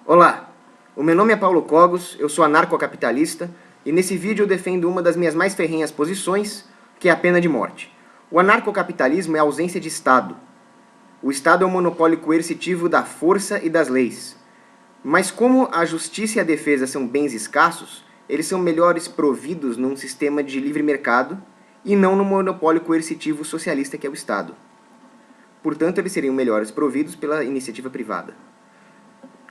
Olá, o meu nome é Paulo Cogos, eu sou anarcocapitalista e nesse vídeo eu defendo uma das minhas mais ferrenhas posições, que é a pena de morte. O anarcocapitalismo é a ausência de Estado. O Estado é o monopólio coercitivo da força e das leis. Mas como a justiça e a defesa são bens escassos, eles são melhores providos num sistema de livre mercado e não no monopólio coercitivo socialista que é o Estado. Portanto, eles seriam melhores providos pela iniciativa privada.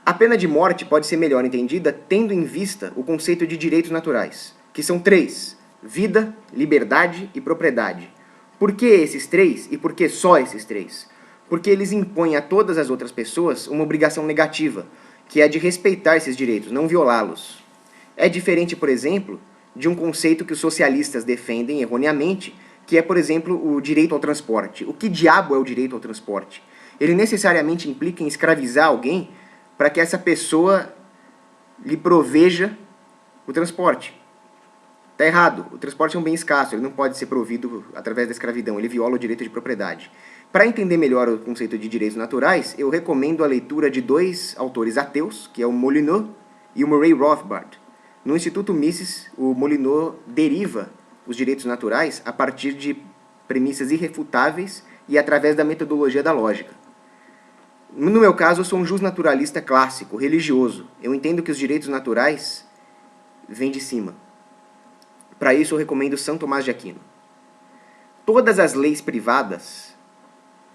A pena de morte pode ser melhor entendida tendo em vista o conceito de direitos naturais, que são três: vida, liberdade e propriedade. Por que esses três e por que só esses três? Porque eles impõem a todas as outras pessoas uma obrigação negativa, que é a de respeitar esses direitos, não violá-los. É diferente, por exemplo, de um conceito que os socialistas defendem erroneamente, que é, por exemplo, o direito ao transporte. O que diabo é o direito ao transporte? Ele necessariamente implica em escravizar alguém para que essa pessoa lhe proveja o transporte. Está errado. O transporte é um bem escasso, ele não pode ser provido através da escravidão, ele viola o direito de propriedade. Para entender melhor o conceito de direitos naturais, eu recomendo a leitura de dois autores ateus, que é o Molyneux e o Murray Rothbard. No Instituto Mises, o Molyneux deriva os direitos naturais a partir de premissas irrefutáveis e através da metodologia da lógica. No meu caso, eu sou um justnaturalista clássico, religioso. Eu entendo que os direitos naturais vêm de cima. Para isso, eu recomendo São Tomás de Aquino. Todas as leis privadas,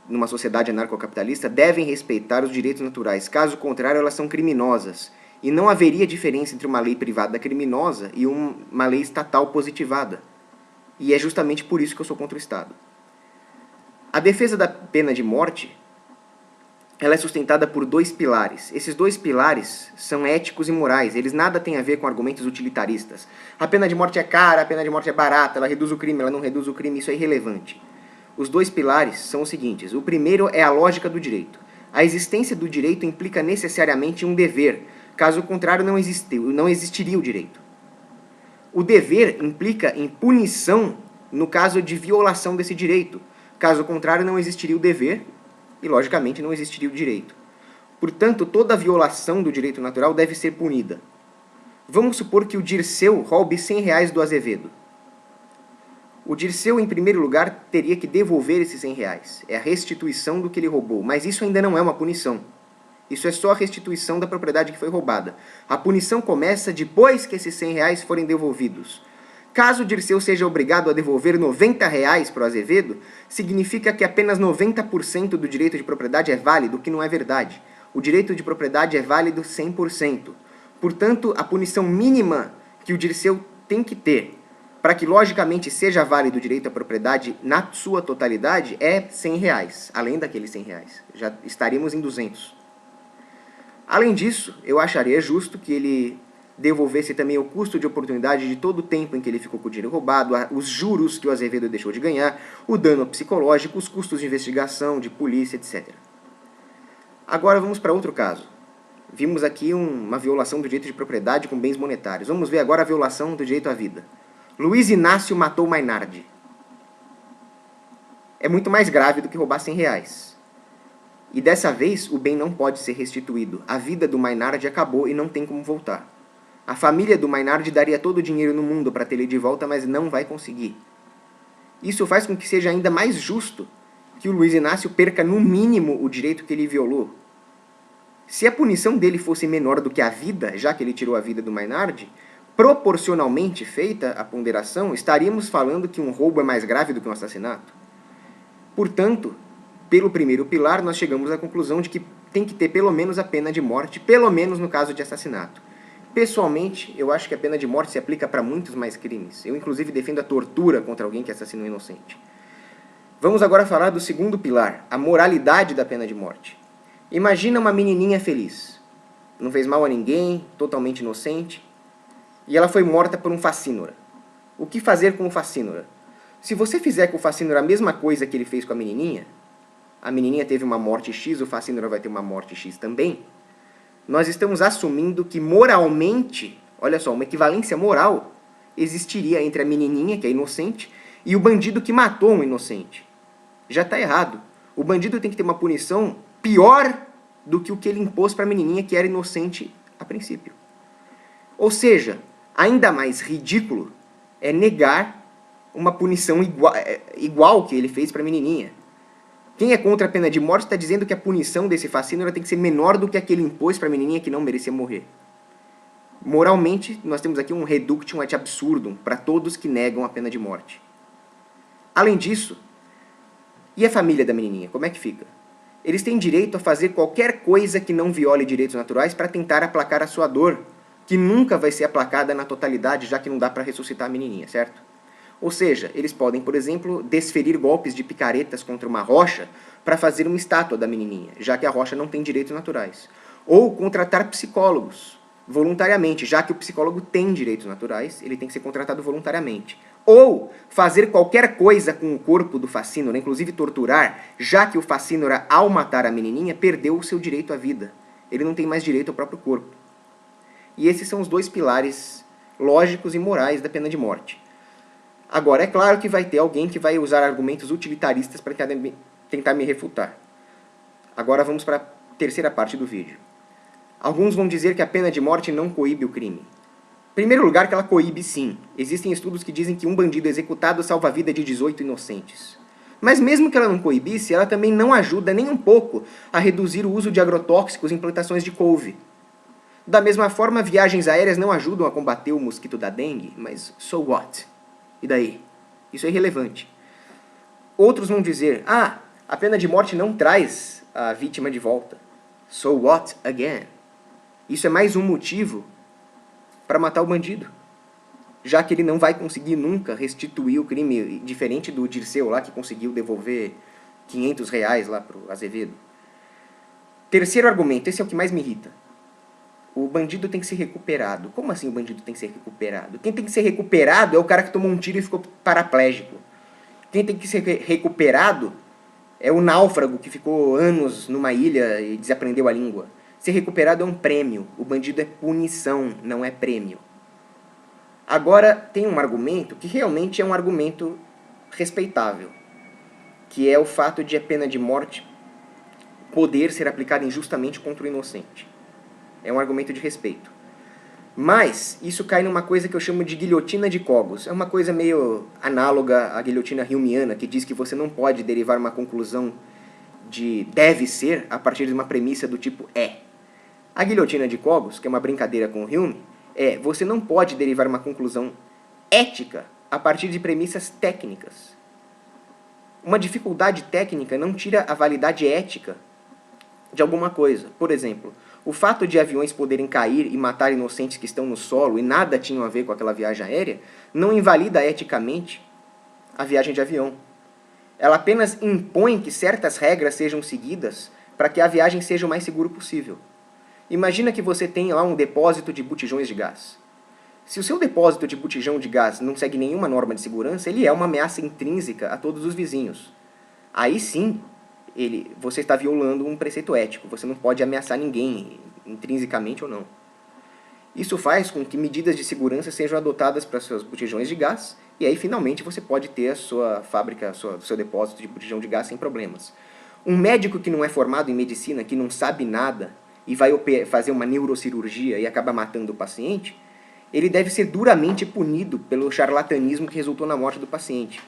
numa sociedade anarcocapitalista, devem respeitar os direitos naturais. Caso contrário, elas são criminosas. E não haveria diferença entre uma lei privada criminosa e uma lei estatal positivada. E é justamente por isso que eu sou contra o Estado. A defesa da pena de morte, ela é sustentada por dois pilares. Esses dois pilares são éticos e morais. Eles nada têm a ver com argumentos utilitaristas. A pena de morte é cara, a pena de morte é barata, ela reduz o crime, ela não reduz o crime, isso é irrelevante. Os dois pilares são os seguintes. O primeiro é a lógica do direito. A existência do direito implica necessariamente um dever. Caso contrário, não existiria o direito. O dever implica em punição no caso de violação desse direito. Caso contrário, não existiria o dever e, logicamente, não existiria o direito. Portanto, toda violação do direito natural deve ser punida. Vamos supor que o Dirceu roube R$100 do Azevedo. O Dirceu, em primeiro lugar, teria que devolver esses R$100. É a restituição do que ele roubou, mas isso ainda não é uma punição. Isso é só a restituição da propriedade que foi roubada. A punição começa depois que esses R$100 forem devolvidos. Caso o Dirceu seja obrigado a devolver R$90 para o Azevedo, significa que apenas 90% do direito de propriedade é válido, o que não é verdade. O direito de propriedade é válido 100%. Portanto, a punição mínima que o Dirceu tem que ter para que logicamente seja válido o direito à propriedade na sua totalidade é R$100, além daqueles R$100. Já estaríamos em 200. Além disso, eu acharia justo que ele devolvesse também o custo de oportunidade de todo o tempo em que ele ficou com o dinheiro roubado, os juros que o Azevedo deixou de ganhar, o dano psicológico, os custos de investigação, de polícia, etc. Agora vamos para outro caso. Vimos aqui uma violação do direito de propriedade com bens monetários. Vamos ver agora a violação do direito à vida. Luiz Inácio matou Mainardi. É muito mais grave do que roubar R$100. E dessa vez, o bem não pode ser restituído. A vida do Mainardi acabou e não tem como voltar. A família do Mainardi daria todo o dinheiro no mundo para ter ele de volta, mas não vai conseguir. Isso faz com que seja ainda mais justo que o Luiz Inácio perca no mínimo o direito que ele violou. Se a punição dele fosse menor do que a vida, já que ele tirou a vida do Mainardi, proporcionalmente feita a ponderação, estaríamos falando que um roubo é mais grave do que um assassinato. Portanto, pelo primeiro pilar, nós chegamos à conclusão de que tem que ter pelo menos a pena de morte, pelo menos no caso de assassinato. Pessoalmente, eu acho que a pena de morte se aplica para muitos mais crimes. Eu, inclusive, defendo a tortura contra alguém que assassinou um inocente. Vamos agora falar do segundo pilar, a moralidade da pena de morte. Imagina uma menininha feliz. Não fez mal a ninguém, totalmente inocente, e ela foi morta por um facínora. O que fazer com o facínora? Se você fizer com o facínora a mesma coisa que ele fez com a menininha teve uma morte X, o facínora vai ter uma morte X também, nós estamos assumindo que moralmente, olha só, uma equivalência moral existiria entre a menininha, que é inocente, e o bandido que matou um inocente. Já está errado. O bandido tem que ter uma punição pior do que o que ele impôs para a menininha que era inocente a princípio. Ou seja, ainda mais ridículo é negar uma punição igual que ele fez para a menininha. Quem é contra a pena de morte está dizendo que a punição desse fascínio tem que ser menor do que a que ele impôs para a menininha que não merecia morrer. Moralmente, nós temos aqui um reductio ad absurdum para todos que negam a pena de morte. Além disso, e a família da menininha, como é que fica? Eles têm direito a fazer qualquer coisa que não viole direitos naturais para tentar aplacar a sua dor, que nunca vai ser aplacada na totalidade, já que não dá para ressuscitar a menininha, certo? Ou seja, eles podem, por exemplo, desferir golpes de picaretas contra uma rocha para fazer uma estátua da menininha, já que a rocha não tem direitos naturais. Ou contratar psicólogos, voluntariamente, já que o psicólogo tem direitos naturais, ele tem que ser contratado voluntariamente. Ou fazer qualquer coisa com o corpo do Facínora, inclusive torturar, já que o Facínora, ao matar a menininha, perdeu o seu direito à vida. Ele não tem mais direito ao próprio corpo. E esses são os dois pilares lógicos e morais da pena de morte. Agora, é claro que vai ter alguém que vai usar argumentos utilitaristas para tentar me refutar. Agora vamos para a terceira parte do vídeo. Alguns vão dizer que a pena de morte não coíbe o crime. Em primeiro lugar, que ela coíbe sim. Existem estudos que dizem que um bandido executado salva a vida de 18 inocentes. Mas mesmo que ela não coibisse, ela também não ajuda nem um pouco a reduzir o uso de agrotóxicos em plantações de couve. Da mesma forma, viagens aéreas não ajudam a combater o mosquito da dengue, mas so what? E daí? Isso é irrelevante. Outros vão dizer, a pena de morte não traz a vítima de volta. So what again? Isso é mais um motivo para matar o bandido, já que ele não vai conseguir nunca restituir o crime, diferente do Dirceu lá, que conseguiu devolver R$500 lá para o Azevedo. Terceiro argumento, esse é o que mais me irrita. O bandido tem que ser recuperado. Como assim o bandido tem que ser recuperado? Quem tem que ser recuperado é o cara que tomou um tiro e ficou paraplégico. Quem tem que ser recuperado é o náufrago que ficou anos numa ilha e desaprendeu a língua. Ser recuperado é um prêmio. O bandido é punição, não é prêmio. Agora, tem um argumento que realmente é um argumento respeitável, que é o fato de a pena de morte poder ser aplicada injustamente contra o inocente. É um argumento de respeito. Mas isso cai numa coisa que eu chamo de guilhotina de Cogos. É uma coisa meio análoga à guilhotina humeana, que diz que você não pode derivar uma conclusão de deve ser a partir de uma premissa do tipo é. A guilhotina de Cogos, que é uma brincadeira com o Hume, você não pode derivar uma conclusão ética a partir de premissas técnicas. Uma dificuldade técnica não tira a validade ética de alguma coisa. Por exemplo, o fato de aviões poderem cair e matar inocentes que estão no solo e nada tinham a ver com aquela viagem aérea, não invalida eticamente a viagem de avião. Ela apenas impõe que certas regras sejam seguidas para que a viagem seja o mais seguro possível. Imagina que você tem lá um depósito de botijões de gás. Se o seu depósito de botijão de gás não segue nenhuma norma de segurança, ele é uma ameaça intrínseca a todos os vizinhos. Aí sim, você está violando um preceito ético. Você não pode ameaçar ninguém, intrinsecamente ou não. Isso faz com que medidas de segurança sejam adotadas para seus botijões de gás, e aí finalmente você pode ter a sua fábrica, o seu depósito de botijão de gás sem problemas. Um médico que não é formado em medicina, que não sabe nada, e vai fazer uma neurocirurgia e acaba matando o paciente, ele deve ser duramente punido pelo charlatanismo que resultou na morte do paciente.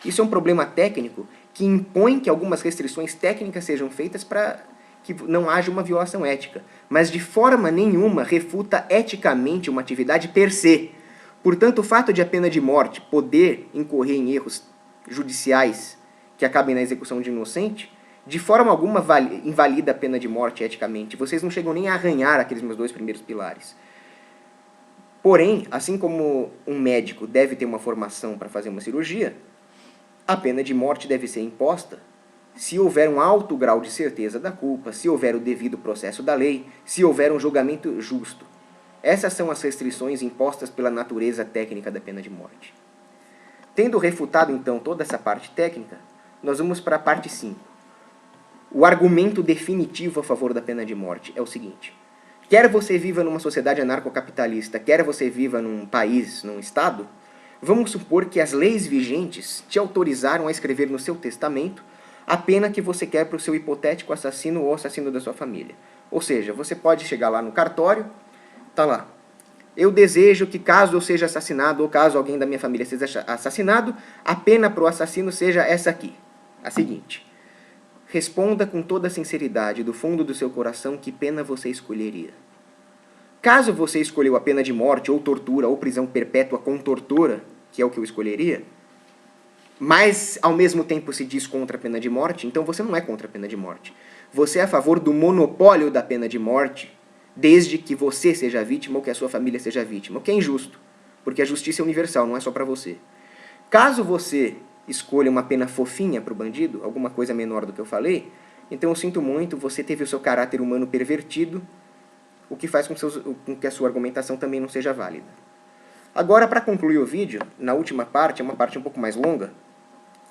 Isso é um problema técnico que impõe que algumas restrições técnicas sejam feitas para que não haja uma violação ética, mas de forma nenhuma refuta eticamente uma atividade per se. Portanto, o fato de a pena de morte poder incorrer em erros judiciais que acabem na execução de inocente, de forma alguma invalida a pena de morte eticamente. Vocês não chegam nem a arranhar aqueles meus dois primeiros pilares. Porém, assim como um médico deve ter uma formação para fazer uma cirurgia, a pena de morte deve ser imposta se houver um alto grau de certeza da culpa, se houver o devido processo da lei, se houver um julgamento justo. Essas são as restrições impostas pela natureza técnica da pena de morte. Tendo refutado, então, toda essa parte técnica, nós vamos para a parte 5. O argumento definitivo a favor da pena de morte é o seguinte: quer você viva numa sociedade anarcocapitalista, quer você viva num país, num estado, vamos supor que as leis vigentes te autorizaram a escrever no seu testamento a pena que você quer para o seu hipotético assassino ou assassino da sua família. Ou seja, você pode chegar lá no cartório, tá lá. Eu desejo que caso eu seja assassinado ou caso alguém da minha família seja assassinado, a pena para o assassino seja essa aqui, a seguinte. Responda com toda a sinceridade, do fundo do seu coração, que pena você escolheria. Caso você escolheu a pena de morte, ou tortura, ou prisão perpétua com tortura, que é o que eu escolheria, mas ao mesmo tempo se diz contra a pena de morte, então você não é contra a pena de morte. Você é a favor do monopólio da pena de morte, desde que você seja vítima ou que a sua família seja vítima, o que é injusto, porque a justiça é universal, não é só para você. Caso você escolha uma pena fofinha para o bandido, alguma coisa menor do que eu falei, então eu sinto muito, você teve o seu caráter humano pervertido, o que faz com que a sua argumentação também não seja válida. Agora, para concluir o vídeo, na última parte, é uma parte um pouco mais longa,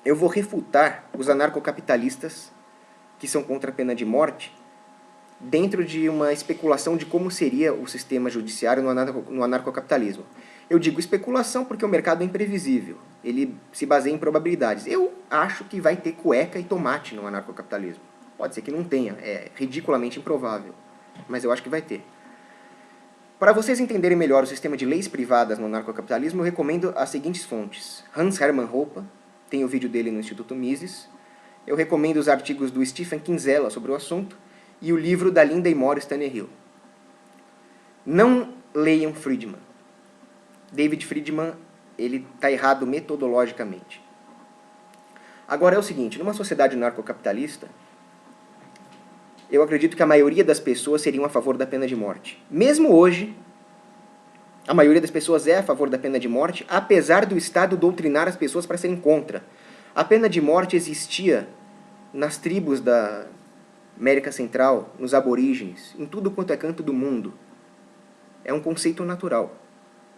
eu vou refutar os anarcocapitalistas que são contra a pena de morte dentro de uma especulação de como seria o sistema judiciário no anarcocapitalismo. Eu digo especulação porque o mercado é imprevisível, ele se baseia em probabilidades. Eu acho que vai ter cueca e tomate no anarcocapitalismo. Pode ser que não tenha, é ridiculamente improvável, mas eu acho que vai ter. Para vocês entenderem melhor o sistema de leis privadas no anarcocapitalismo, eu recomendo as seguintes fontes. Hans Hermann Hoppe, tem o vídeo dele no Instituto Mises. Eu recomendo os artigos do Stephen Kinsella sobre o assunto e o livro da Linda e Morris Tannehill. Não leiam Friedman. David Friedman, ele está errado metodologicamente. Agora é o seguinte, numa sociedade anarcocapitalista, eu acredito que a maioria das pessoas seriam a favor da pena de morte. Mesmo hoje, a maioria das pessoas é a favor da pena de morte, apesar do Estado doutrinar as pessoas para serem contra. A pena de morte existia nas tribos da América Central, nos aborígenes, em tudo quanto é canto do mundo. É um conceito natural.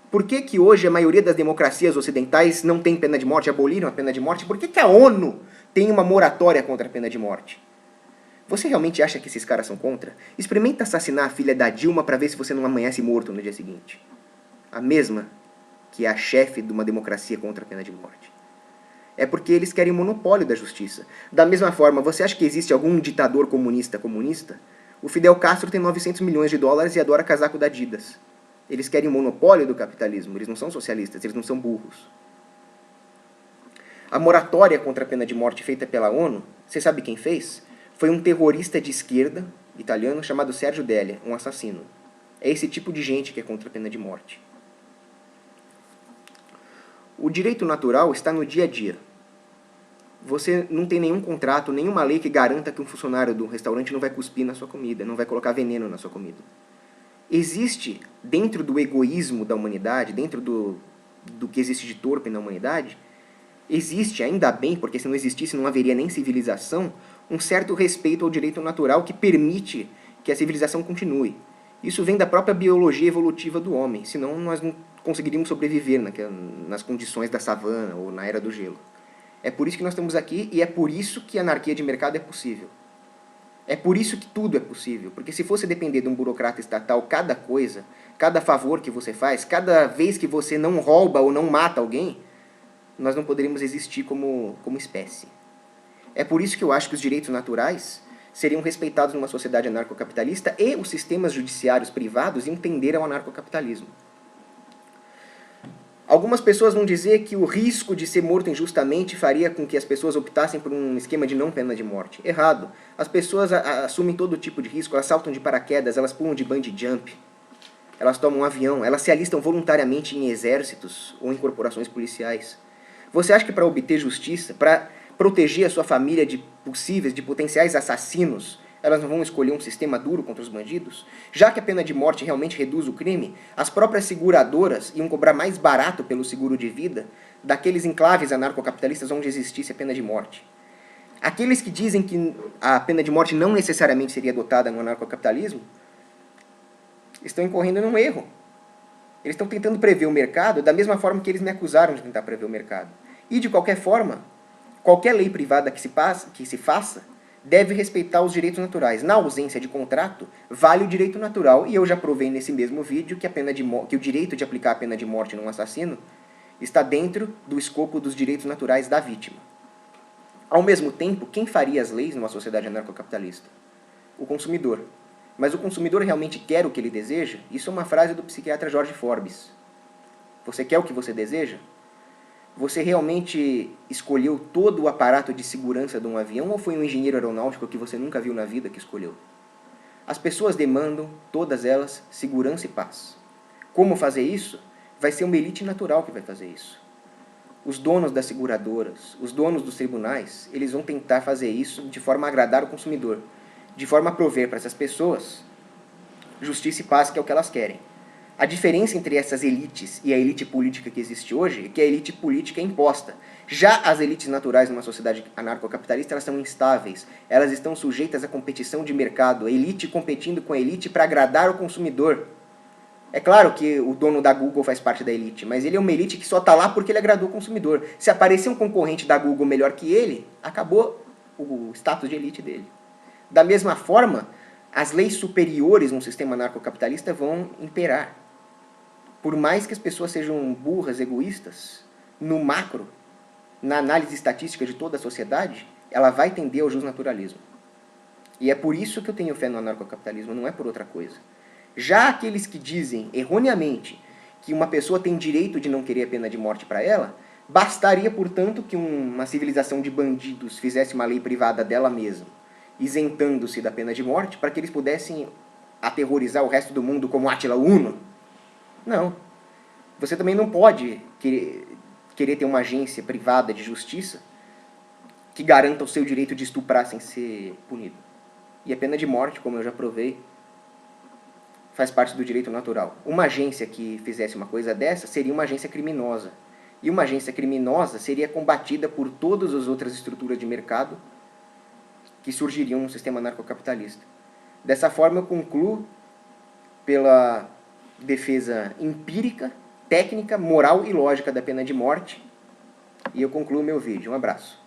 Por que hoje a maioria das democracias ocidentais não tem pena de morte, aboliram a pena de morte? Por que a ONU tem uma moratória contra a pena de morte? Você realmente acha que esses caras são contra? Experimenta assassinar a filha da Dilma para ver se você não amanhece morto no dia seguinte. A mesma que é a chefe de uma democracia contra a pena de morte. É porque eles querem o monopólio da justiça. Da mesma forma, você acha que existe algum ditador comunista? O Fidel Castro tem 900 milhões de dólares e adora casaco da Adidas. Eles querem o monopólio do capitalismo, eles não são socialistas, eles não são burros. A moratória contra a pena de morte feita pela ONU, você sabe quem fez? Foi um terrorista de esquerda, italiano, chamado Sergio Delia, um assassino. É esse tipo de gente que é contra a pena de morte. O direito natural está no dia a dia. Você não tem nenhum contrato, nenhuma lei que garanta que um funcionário do restaurante não vai cuspir na sua comida, não vai colocar veneno na sua comida. Existe, dentro do egoísmo da humanidade, dentro do que existe de torpe na humanidade, existe, ainda bem, porque se não existisse não haveria nem civilização, um certo respeito ao direito natural que permite que a civilização continue. Isso vem da própria biologia evolutiva do homem, senão nós não conseguiríamos sobreviver nas condições da savana ou na era do gelo. É por isso que nós estamos aqui e é por isso que a anarquia de mercado é possível. É por isso que tudo é possível, porque se fosse depender de um burocrata estatal, cada coisa, cada favor que você faz, cada vez que você não rouba ou não mata alguém, nós não poderíamos existir como espécie. É por isso que eu acho que os direitos naturais seriam respeitados numa sociedade anarcocapitalista e os sistemas judiciários privados entenderam o anarcocapitalismo. Algumas pessoas vão dizer que o risco de ser morto injustamente faria com que as pessoas optassem por um esquema de não pena de morte. Errado. As pessoas assumem todo tipo de risco, elas saltam de paraquedas, elas pulam de bungee jump, elas tomam um avião, elas se alistam voluntariamente em exércitos ou em corporações policiais. Você acha que para obter justiça, para proteger a sua família de potenciais assassinos, elas não vão escolher um sistema duro contra os bandidos? Já que a pena de morte realmente reduz o crime, as próprias seguradoras iam cobrar mais barato pelo seguro de vida daqueles enclaves anarcocapitalistas onde existisse a pena de morte. Aqueles que dizem que a pena de morte não necessariamente seria adotada no anarcocapitalismo estão incorrendo num erro. Eles estão tentando prever o mercado da mesma forma que eles me acusaram de tentar prever o mercado. E, de qualquer forma, qualquer lei privada que se faça deve respeitar os direitos naturais. Na ausência de contrato, vale o direito natural. E eu já provei nesse mesmo vídeo que o direito de aplicar a pena de morte num assassino está dentro do escopo dos direitos naturais da vítima. Ao mesmo tempo, quem faria as leis numa sociedade anarcocapitalista? O consumidor. Mas o consumidor realmente quer o que ele deseja? Isso é uma frase do psiquiatra George Forbes. Você quer o que você deseja? Você realmente escolheu todo o aparato de segurança de um avião ou foi um engenheiro aeronáutico que você nunca viu na vida que escolheu? As pessoas demandam, todas elas, segurança e paz. Como fazer isso? Vai ser uma elite natural que vai fazer isso. Os donos das seguradoras, os donos dos tribunais, eles vão tentar fazer isso de forma a agradar o consumidor, de forma a prover para essas pessoas justiça e paz, que é o que elas querem. A diferença entre essas elites e a elite política que existe hoje é que a elite política é imposta. Já as elites naturais numa sociedade anarcocapitalista, elas são instáveis. Elas estão sujeitas à competição de mercado, a elite competindo com a elite para agradar o consumidor. É claro que o dono da Google faz parte da elite, mas ele é uma elite que só está lá porque ele agradou o consumidor. Se aparecer um concorrente da Google melhor que ele, acabou o status de elite dele. Da mesma forma, as leis superiores num sistema anarcocapitalista vão imperar. Por mais que as pessoas sejam burras, egoístas, no macro, na análise estatística de toda a sociedade, ela vai tender ao justnaturalismo. E é por isso que eu tenho fé no anarcocapitalismo, não é por outra coisa. Já aqueles que dizem, erroneamente, que uma pessoa tem direito de não querer a pena de morte para ela, bastaria, portanto, que uma civilização de bandidos fizesse uma lei privada dela mesma, isentando-se da pena de morte, para que eles pudessem aterrorizar o resto do mundo como Átila Uno. Não. Você também não pode querer ter uma agência privada de justiça que garanta o seu direito de estuprar sem ser punido. E a pena de morte, como eu já provei, faz parte do direito natural. Uma agência que fizesse uma coisa dessa seria uma agência criminosa. E uma agência criminosa seria combatida por todas as outras estruturas de mercado que surgiriam no sistema anarcocapitalista. Dessa forma, eu concluo pela defesa empírica, técnica, moral e lógica da pena de morte. E eu concluo meu vídeo. Um abraço.